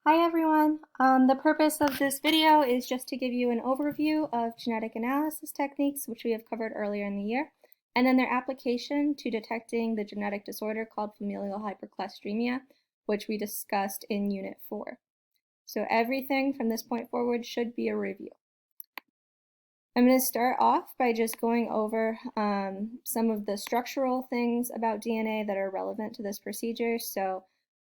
Hi everyone. The purpose of this video is just to give you an overview of genetic analysis techniques, which we have covered earlier in the year, and then their application to detecting the genetic disorder called familial hypercholesterolemia, which we discussed in Unit 4. So everything from this point forward should be a review. I'm going to start off by just going over some of the structural things about DNA that are relevant to this procedure. So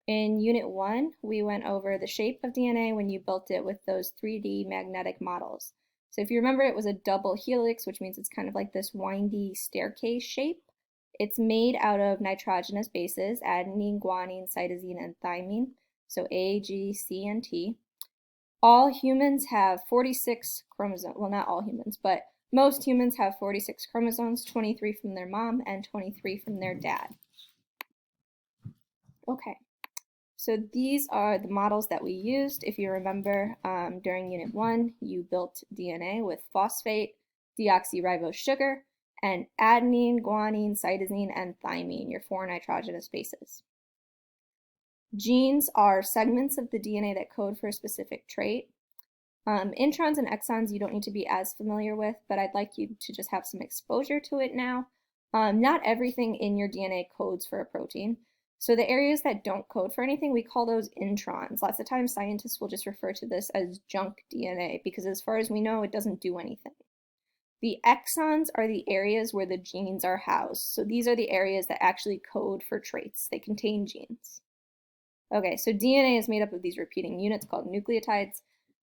in Unit 1, we went over the shape of DNA when you built it with those 3D magnetic models. So if you remember, it was a double helix, which means it's kind of like this windy staircase shape. It's made out of nitrogenous bases, adenine, guanine, cytosine, and thymine. So A, G, C, and T. All humans have 46 chromosomes. Well, not all humans, but most humans have 46 chromosomes, 23 from their mom and 23 from their dad. Okay. So these are the models that we used. If you remember, during Unit 1, you built DNA with phosphate, deoxyribose sugar, and adenine, guanine, cytosine, and thymine, your 4 nitrogenous bases. Genes are segments of the DNA that code for a specific trait. Introns and exons you don't need to be as familiar with, but I'd like you to just have some exposure to it now. Not everything in your DNA codes for a protein. So the areas that don't code for anything, we call those introns. Lots of times scientists will just refer to this as junk DNA because as far as we know, it doesn't do anything. The exons are the areas where the genes are housed. So these are the areas that actually code for traits. They contain genes. Okay, so DNA is made up of these repeating units called nucleotides.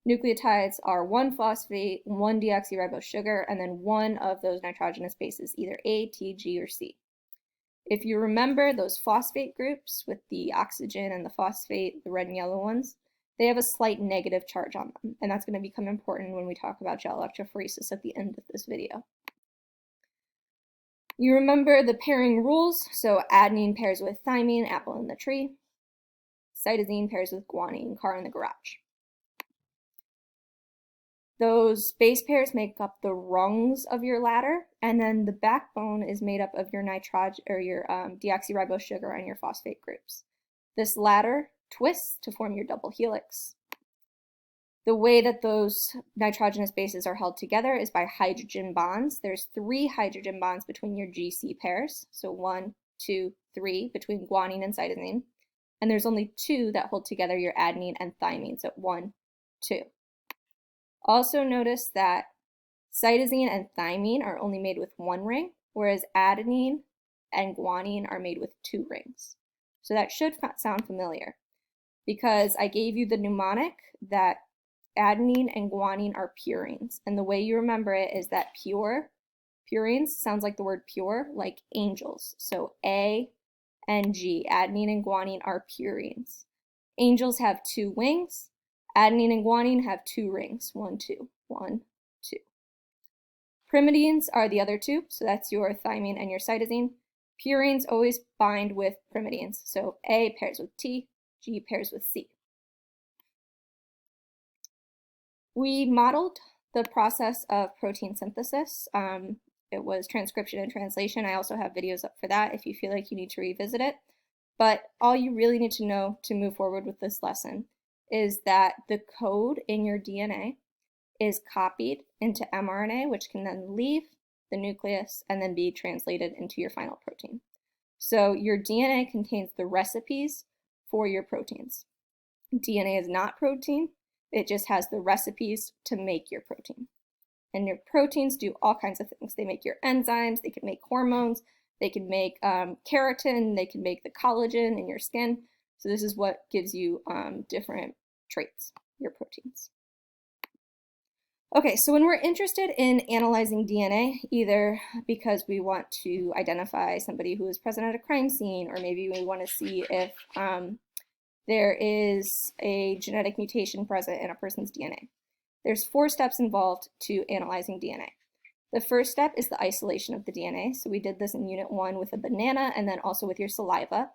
Nucleotides are one phosphate, one deoxyribose sugar, and then one of those nitrogenous bases, either A, T, G, or C. If you remember those phosphate groups with the oxygen and the phosphate, the red and yellow ones, they have a slight negative charge on them, and that's going to become important when we talk about gel electrophoresis at the end of this video. You remember the pairing rules, so adenine pairs with thymine, apple in the tree. Cytosine pairs with guanine, car in the garage. Those base pairs make up the rungs of your ladder, and then the backbone is made up of your deoxyribose sugar and your phosphate groups. This ladder twists to form your double helix. The way that those nitrogenous bases are held together is by hydrogen bonds. There's 3 hydrogen bonds between your GC pairs, so 1, 2, 3 between guanine and cytosine, and there's only 2 that hold together your adenine and thymine, so 1, 2. Also notice that cytosine and thymine are only made with 1 ring, whereas adenine and guanine are made with 2 rings. So that should sound familiar because I gave you the mnemonic that adenine and guanine are purines. And the way you remember it is that purines sounds like the word pure, like angels. So A and G, adenine and guanine are purines. Angels have 2 wings. Adenine and guanine have 2 rings, 1, 2, 1, 2. Pyrimidines are the other 2, so that's your thymine and your cytosine. Purines always bind with pyrimidines, so A pairs with T, G pairs with C. We modeled the process of protein synthesis. It was transcription and translation. I also have videos up for that if you feel like you need to revisit it. But all you really need to know to move forward with this lesson is that the code in your DNA is copied into mRNA, which can then leave the nucleus and then be translated into your final protein. So your DNA contains the recipes for your proteins. DNA is not protein, it just has the recipes to make your protein. And your proteins do all kinds of things. They make your enzymes, they can make hormones, they can make keratin, they can make the collagen in your skin. So this is what gives you different traits, your proteins. Okay, so when we're interested in analyzing DNA, either because we want to identify somebody who is present at a crime scene, or maybe we want to see if there is a genetic mutation present in a person's DNA. There's 4 steps involved to analyzing DNA. The first step is the isolation of the DNA. So we did this in Unit 1 with a banana and then also with your saliva.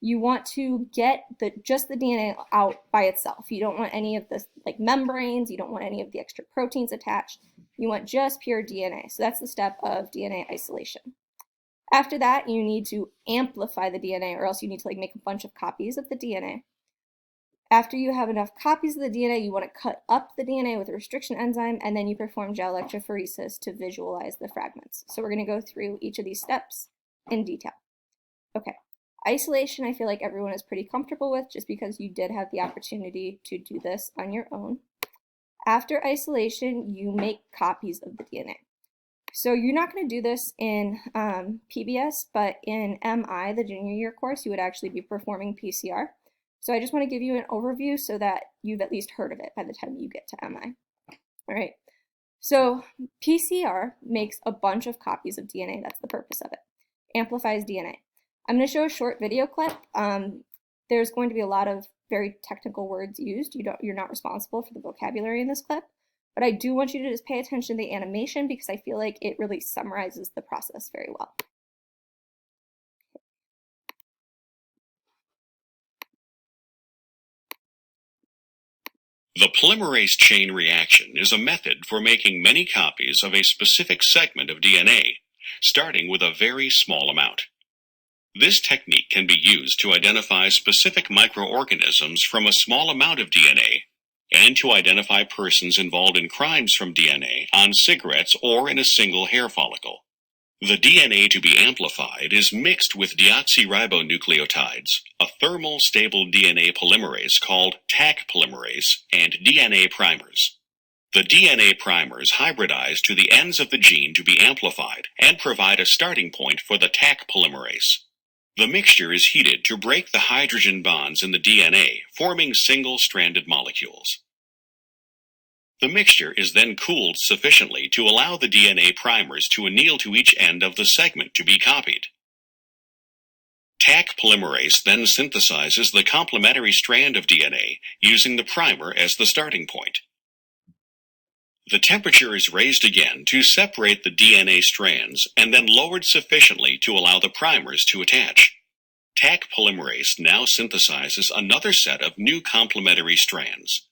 You want to get just the DNA out by itself. You don't want any of the membranes, you don't want any of the extra proteins attached. You want just pure DNA. So that's the step of DNA isolation. After that, you need to amplify the DNA, or else you need to make a bunch of copies of the DNA. After you have enough copies of the DNA, you want to cut up the DNA with a restriction enzyme, and then you perform gel electrophoresis to visualize the fragments. So we're going to go through each of these steps in detail. Okay, isolation I feel like everyone is pretty comfortable with just because you did have the opportunity to do this on your own. After isolation, you make copies of the DNA. So you're not going to do this in PBS, but in MI, the junior year course, you would actually be performing PCR. So I just want to give you an overview so that you've at least heard of it by the time you get to MI. All right. So PCR makes a bunch of copies of DNA. That's the purpose of it. Amplifies DNA. I'm going to show a short video clip. There's going to be a lot of very technical words used. You're not responsible for the vocabulary in this clip, but I do want you to just pay attention to the animation because I feel like it really summarizes the process very well. The polymerase chain reaction is a method for making many copies of a specific segment of DNA, starting with a very small amount. This technique can be used to identify specific microorganisms from a small amount of DNA, and to identify persons involved in crimes from DNA on cigarettes or in a single hair follicle. The DNA to be amplified is mixed with deoxyribonucleotides, a thermal stable DNA polymerase called Taq polymerase, and DNA primers. The DNA primers hybridize to the ends of the gene to be amplified and provide a starting point for the Taq polymerase. The mixture is heated to break the hydrogen bonds in the DNA, forming single-stranded molecules. The mixture is then cooled sufficiently to allow the DNA primers to anneal to each end of the segment to be copied. Taq polymerase then synthesizes the complementary strand of DNA using the primer as the starting point. The temperature is raised again to separate the DNA strands and then lowered sufficiently to allow the primers to attach. Taq polymerase now synthesizes another set of new complementary strands.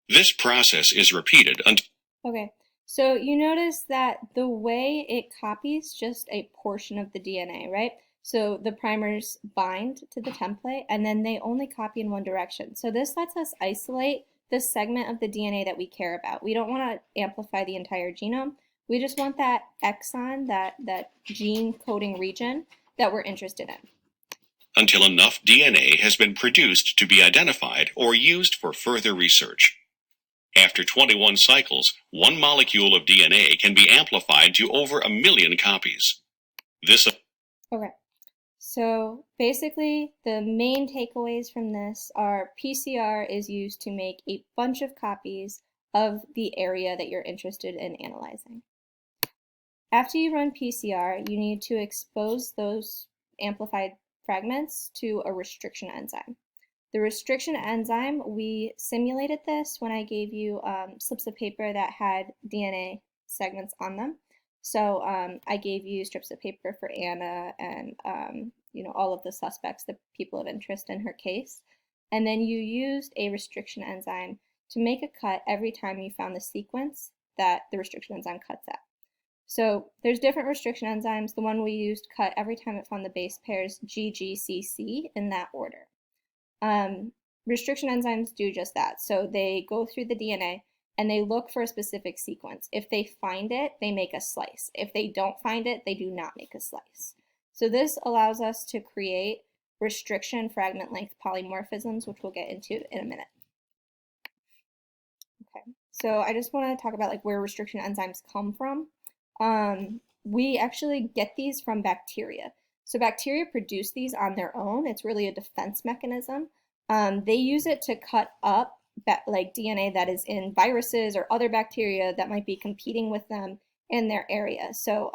This process is repeated until... Okay, so you notice that the way it copies just a portion of the DNA, right? So the primers bind to the template and then they only copy in one direction. So this lets us isolate the segment of the DNA that we care about. We don't want to amplify the entire genome. We just want that exon, that gene coding region that we're interested in. Until enough DNA has been produced to be identified or used for further research. After 21 cycles, one molecule of DNA can be amplified to over 1 million copies. Okay, so basically the main takeaways from this are PCR is used to make a bunch of copies of the area that you're interested in analyzing. After you run PCR, you need to expose those amplified fragments to a restriction enzyme. The restriction enzyme, we simulated this when I gave you slips of paper that had DNA segments on them. So I gave you strips of paper for Anna and all of the suspects, the people of interest in her case. And then you used a restriction enzyme to make a cut every time you found the sequence that the restriction enzyme cuts at. So there's different restriction enzymes. The one we used cut every time it found the base pairs GGCC in that order. Restriction enzymes do just that. So they go through the DNA and they look for a specific sequence. If they find it, they make a slice. If they don't find it, they do not make a slice. So this allows us to create restriction fragment length polymorphisms, which we'll get into in a minute. Okay, so I just want to talk about where restriction enzymes come from. We actually get these from bacteria. So bacteria produce these on their own. It's really a defense mechanism. They use it to cut up DNA that is in viruses or other bacteria that might be competing with them in their area. So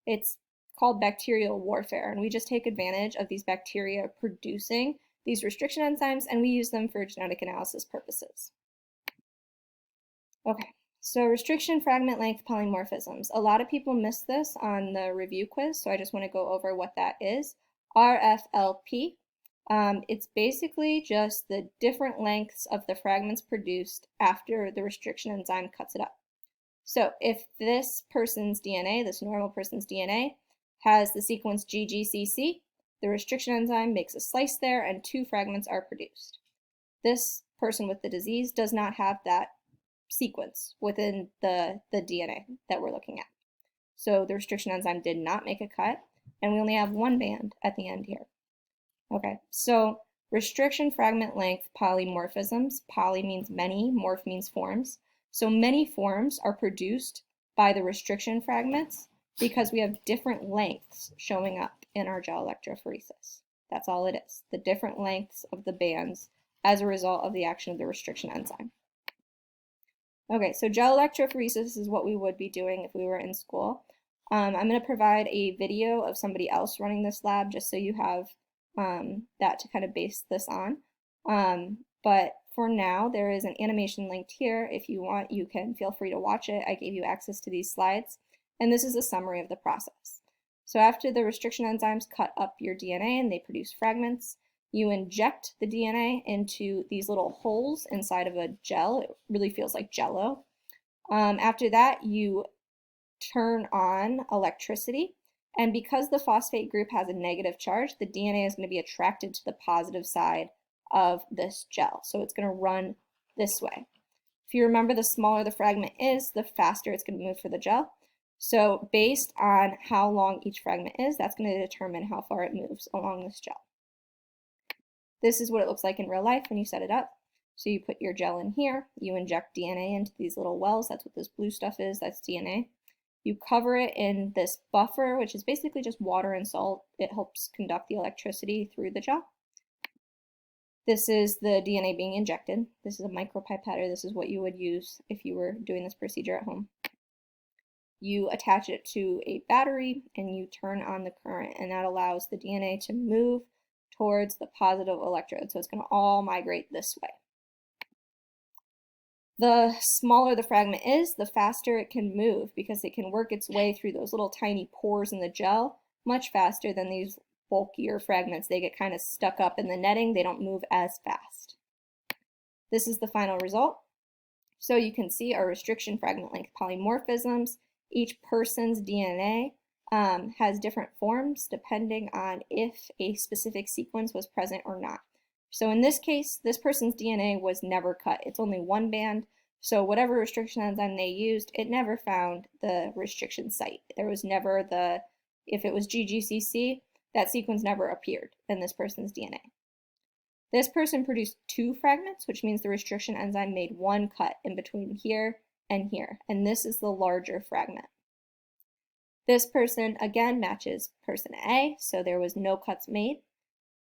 it's called bacterial warfare, and we just take advantage of these bacteria producing these restriction enzymes, and we use them for genetic analysis purposes. Okay. So restriction fragment length polymorphisms. A lot of people miss this on the review quiz, so I just want to go over what that is. RFLP. It's basically just the different lengths of the fragments produced after the restriction enzyme cuts it up. So if this person's DNA, this normal person's DNA, has the sequence GGCC, The restriction enzyme makes a slice there and 2 fragments are produced. This person with the disease does not have that sequence within the DNA that we're looking at. So the restriction enzyme did not make a cut, and we only have 1 band at the end here. Okay, so restriction fragment length polymorphisms. Poly means many, morph means forms. So many forms are produced by the restriction fragments because we have different lengths showing up in our gel electrophoresis. That's all it is, the different lengths of the bands as a result of the action of the restriction enzyme. Okay, so gel electrophoresis is what we would be doing if we were in school. I'm going to provide a video of somebody else running this lab just so you have that to kind of base this on. But for now, there is an animation linked here. If you want, you can feel free to watch it. I gave you access to these slides, and this is a summary of the process. So after the restriction enzymes cut up your DNA and they produce fragments, you inject the DNA into these little holes inside of a gel. It really feels like Jell-O. After that, you turn on electricity, and because the phosphate group has a negative charge, the DNA is going to be attracted to the positive side of this gel. So it's going to run this way. If you remember, the smaller the fragment is, the faster it's going to move for the gel. So based on how long each fragment is, that's going to determine how far it moves along this gel. This is what it looks like in real life when you set it up. So you put your gel in here, you inject DNA into these little wells. That's what this blue stuff is, that's DNA. You cover it in this buffer, which is basically just water and salt. It helps conduct the electricity through the gel. This is the DNA being injected. This is a micropipetter. This is what you would use if you were doing this procedure at home. You attach it to a battery and you turn on the current, and that allows the DNA to move towards the positive electrode. So it's going to all migrate this way. The smaller the fragment is, the faster it can move because it can work its way through those little tiny pores in the gel much faster than these bulkier fragments. They get kind of stuck up in the netting. They don't move as fast. This is the final result. So you can see our restriction fragment length polymorphisms. Each person's DNA has different forms depending on if a specific sequence was present or not. So in this case, this person's DNA was never cut. It's only 1 band. So whatever restriction enzyme they used, it never found the restriction site. There was never if it was GGCC, that sequence never appeared in this person's DNA. This person produced 2 fragments, which means the restriction enzyme made 1 cut in between here and here, and this is the larger fragment. This person again matches person A, so there was no cuts made.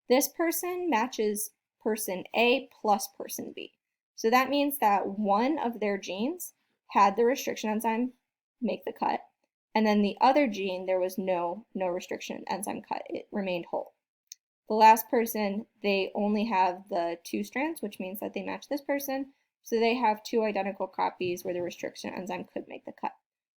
This person matches person A plus person B. So that means that one of their genes had the restriction enzyme make the cut, and then the other gene, there was no restriction enzyme cut. It remained whole. The last person, they only have the 2 strands, which means that they match this person, so they have 2 identical copies where the restriction enzyme could make the cut.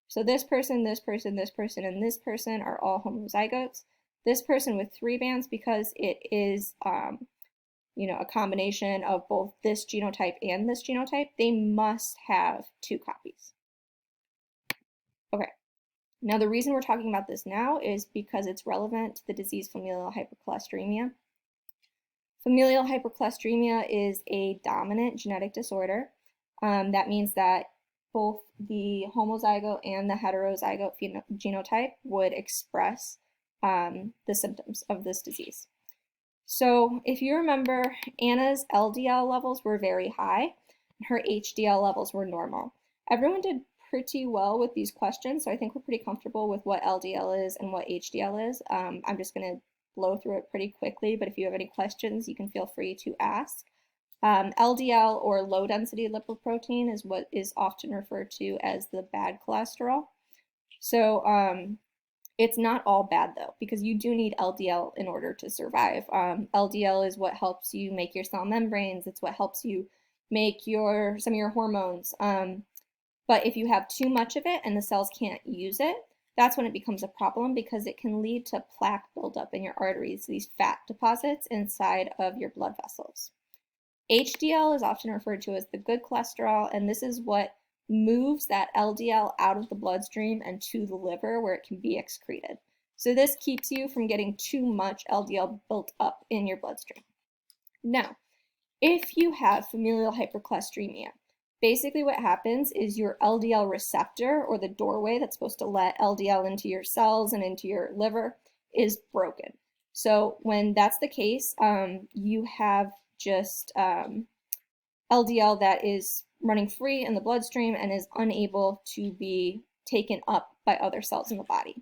So this person, this person, this person, and this person are all homozygotes. This person with 3 bands, because it is a combination of both this genotype and this genotype, they must have 2 copies. Okay, now the reason we're talking about this now is because it's relevant to the disease familial hypercholesteremia. Familial hypercholesteremia is a dominant genetic disorder. That means that both the homozygote and the heterozygote genotype would express the symptoms of this disease. So if you remember, Anna's LDL levels were very high, and her HDL levels were normal. Everyone did pretty well with these questions, so I think we're pretty comfortable with what LDL is and what HDL is. I'm just going to blow through it pretty quickly, but if you have any questions, you can feel free to ask. LDL, or low density lipoprotein, is what is often referred to as the bad cholesterol. So it's not all bad though, because you do need LDL in order to survive. LDL is what helps you make your cell membranes. It's what helps you make some of your hormones. But if you have too much of it and the cells can't use it, that's when it becomes a problem, because it can lead to plaque buildup in your arteries, these fat deposits inside of your blood vessels. HDL is often referred to as the good cholesterol, and this is what moves that LDL out of the bloodstream and to the liver where it can be excreted. So this keeps you from getting too much LDL built up in your bloodstream. Now, if you have familial hypercholesteremia, basically what happens is your LDL receptor, or the doorway that's supposed to let LDL into your cells and into your liver, is broken. So when that's the case, you have just LDL that is running free in the bloodstream and is unable to be taken up by other cells in the body.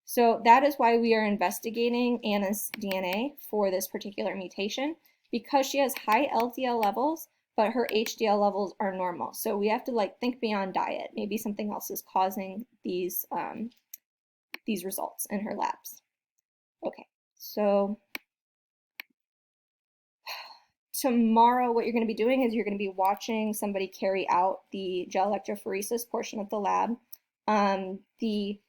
So that is why we are investigating Anna's DNA for this particular mutation, because she has high LDL levels, but her HDL levels are normal. So we have to think beyond diet. Maybe something else is causing these results in her labs. Okay, so tomorrow what you're going to be doing is you're going to be watching somebody carry out the gel electrophoresis portion of the lab. The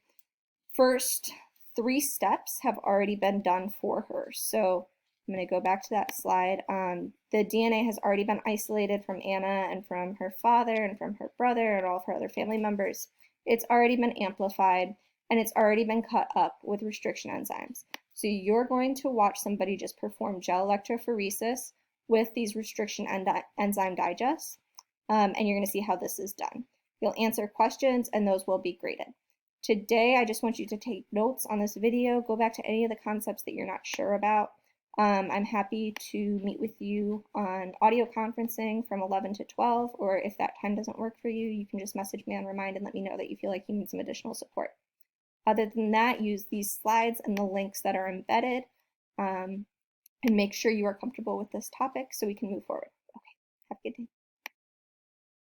first 3 steps have already been done for her. So I'm going to go back to that slide. The DNA has already been isolated from Anna and from her father and from her brother and all of her other family members. It's already been amplified and it's already been cut up with restriction enzymes. So you're going to watch somebody just perform gel electrophoresis with these restriction enzyme digests, and you're going to see how this is done. You'll answer questions and those will be graded. Today, I just want you to take notes on this video, go back to any of the concepts that you're not sure about. I'm happy to meet with you on audio conferencing from 11 to 12, or if that time doesn't work for you, you can just message me on Remind and let me know that you feel like you need some additional support. Other than that, use these slides and the links that are embedded, and make sure you are comfortable with this topic so we can move forward. Okay, have a good day.